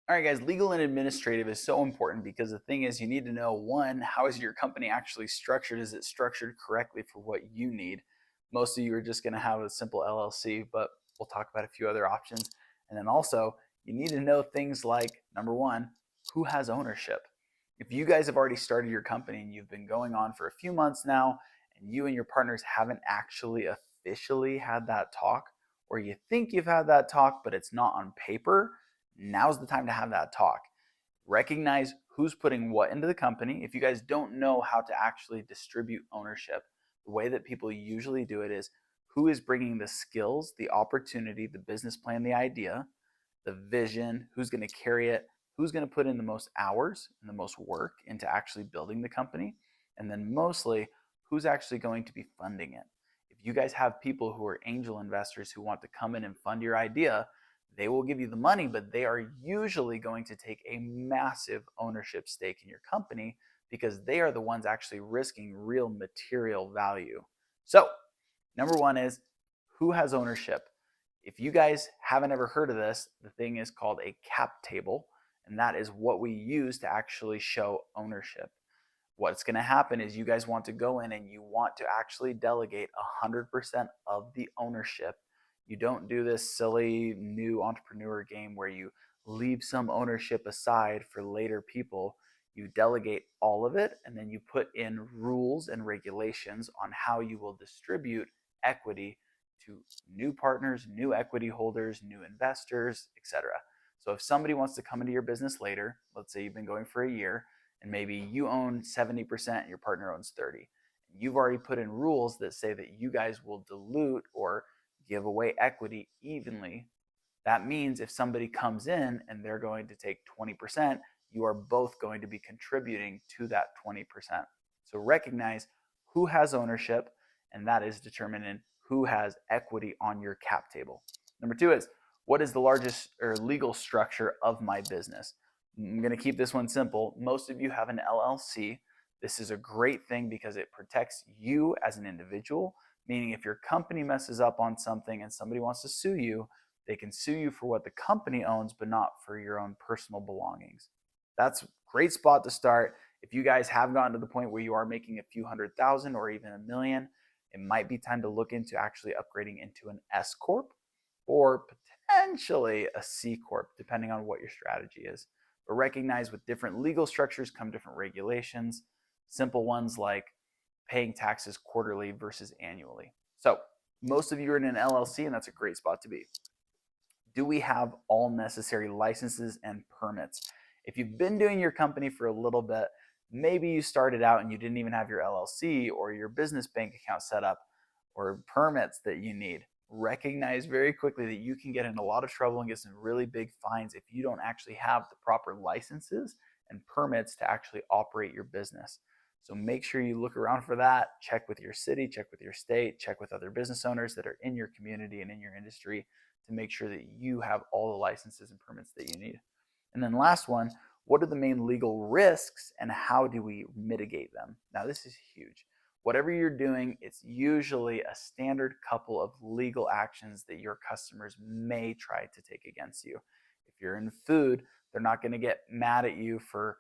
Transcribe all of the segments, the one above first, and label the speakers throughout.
Speaker 1: All right, guys, legal and administrative is so important because the thing is, you need to know one, how is your company actually structured? Is it structured correctly for what you need? Most of you are just going to have a simple LLC, but we'll talk about a few other options. And then also, you need to know things like number one, who has ownership? If you guys have already started your company and you've been going on for a few months now, and you and your partners haven't actually officially had that talk, or you think you've had that talk, but it's not on paper, now's the time to have that talk. Recognize who's putting what into the company. If you guys don't know how to actually distribute ownership, the way that people usually do it is who is bringing the skills, the opportunity, the business plan, the idea, the vision, who's going to carry it, who's going to put in the most hours and the most work into actually building the company, and then mostly who's actually going to be funding it. If you guys have people who are angel investors who want to come in and fund your idea, they will give you the money, but they are usually going to take a massive ownership stake in your company because they are the ones actually risking real material value. So, number one is who has ownership? If you guys haven't ever heard of this, the thing is called a cap table, and that is what we use to actually show ownership. What's going to happen is you guys want to go in and you want to actually delegate 100% of the ownership. You don't do this silly new entrepreneur game where you leave some ownership aside for later people. You delegate all of it and then you put in rules and regulations on how you will distribute equity to new partners, new equity holders, new investors, etc. So if somebody wants to come into your business later, let's say you've been going for a year, and maybe you own 70% and your partner owns 30. You've already put in rules that say that you guys will dilute or give away equity evenly. That means if somebody comes in and they're going to take 20%, you are both going to be contributing to that 20%. So recognize who has ownership, and that is determining who has equity on your cap table. Number two is what is the largest or legal structure of my business? I'm going to keep this one simple. Most of you have an LLC. This is a great thing because it protects you as an individual, meaning if your company messes up on something and somebody wants to sue you, they can sue you for what the company owns, but not for your own personal belongings. That's a great spot to start. If you guys have gotten to the point where you are making a few $100,000 or even $1 million, it might be time to look into actually upgrading into an S Corp or potentially a C Corp, depending on what your strategy is. But recognize with different legal structures come different regulations. Simple ones like paying taxes quarterly versus annually. So most of you are in an LLC, and that's a great spot to be. Do we have all necessary licenses and permits? If you've been doing your company for a little bit, maybe you started out and you didn't even have your LLC or your business bank account set up or permits that you need. Recognize very quickly that you can get in a lot of trouble and get some really big fines if you don't actually have the proper licenses and permits to actually operate your business. So make sure you look around for that, check with your city, check with your state, check with other business owners that are in your community and in your industry to make sure that you have all the licenses and permits that you need. And then last one, what are the main legal risks and how do we mitigate them? Now this is huge. Whatever you're doing, it's usually a standard couple of legal actions that your customers may try to take against you. If you're in food, they're not going to get mad at you for,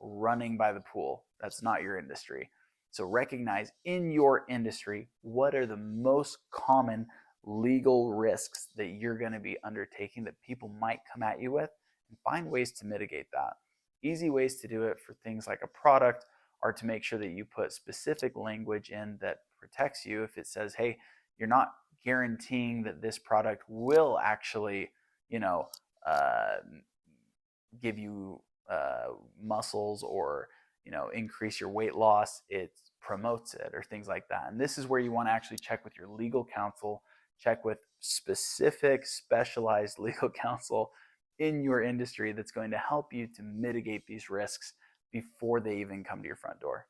Speaker 1: running by the pool. That's not your industry. So recognize in your industry, what are the most common legal risks that you're going to be undertaking that people might come at you with, and find ways to mitigate that. Easy ways to do it for things like a product are to make sure that you put specific language in that protects you. If it says, hey, you're not guaranteeing that this product will actually, you know, uh, give you muscles or increase your weight loss, it promotes it or things like that. And this is where you want to actually check with your legal counsel, check with specific specialized legal counsel in your industry that's going to help you to mitigate these risks before they even come to your front door.